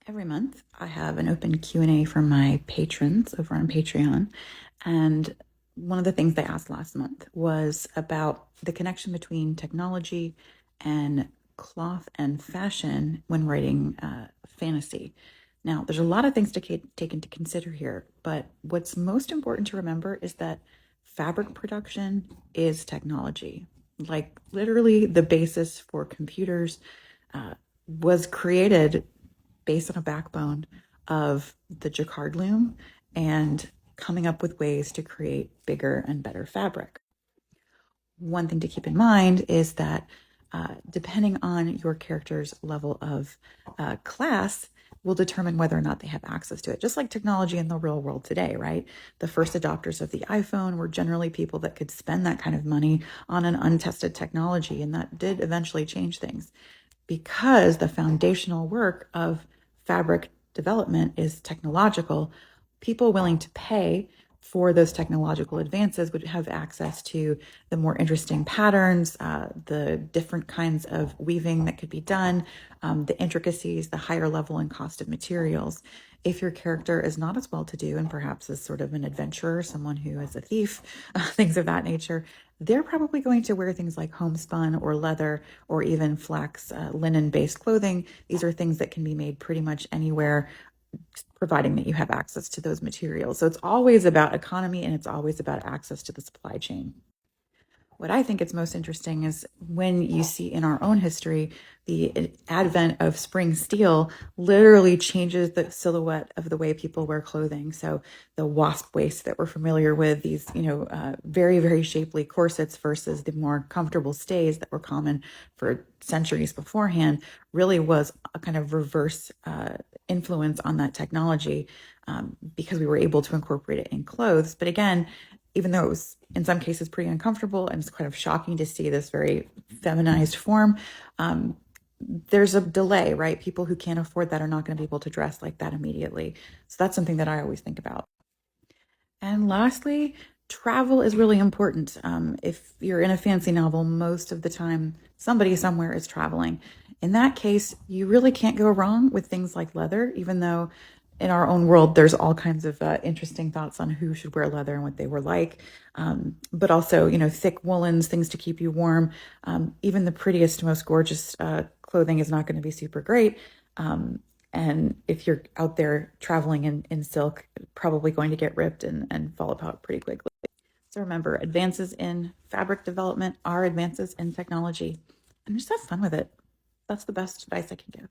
Every month, I have an open Q&A from my patrons over on Patreon. And one of the things they asked last month was about the connection between technology and cloth and fashion when writing fantasy. Now, there's a lot of things to take into consider here, but what's most important to remember is that fabric production is technology. Like literally the basis for computers was created based on a backbone of the jacquard loom and coming up with ways to create bigger and better fabric. One thing to keep in mind is that depending on your character's level of class, will determine whether or not they have access to it. Just like technology in the real world today, right? The first adopters of the iPhone were generally people that could spend that kind of money on an untested technology, and that did eventually change things because the foundational work of fabric development is technological. People willing to pay for those technological advances would have access to the more interesting patterns, the different kinds of weaving that could be done, the intricacies, the higher level and cost of materials. If your character is not as well to do and perhaps is sort of an adventurer, someone who is a thief, things of that nature, they're probably going to wear things like homespun or leather or even flax linen based clothing. These are things that can be made pretty much anywhere, providing that you have access to those materials. So it's always about economy and it's always about access to the supply chain. What I think is most interesting is when you see in our own history, the advent of spring steel literally changes the silhouette of the way people wear clothing. So the wasp waist that we're familiar with, these, very, very shapely corsets versus the more comfortable stays that were common for centuries beforehand, really was a kind of reverse influence on that technology because we were able to incorporate it in clothes. But again, even though it was in some cases pretty uncomfortable and it's kind of shocking to see this very feminized form, there's a delay, right? People who can't afford that are not going to be able to dress like that immediately. So that's something that I always think about. And lastly, travel is really important. If you're in a fancy novel, most of the time somebody somewhere is traveling. In that case, you really can't go wrong with things like leather, even though in our own world, there's all kinds of interesting thoughts on who should wear leather and what they were like. But also, thick woolens, things to keep you warm. Even the prettiest, most gorgeous clothing is not going to be super great. And if you're out there traveling in silk, probably going to get ripped and fall apart pretty quickly. So remember, advances in fabric development are advances in technology. And just have fun with it. That's the best advice I can give.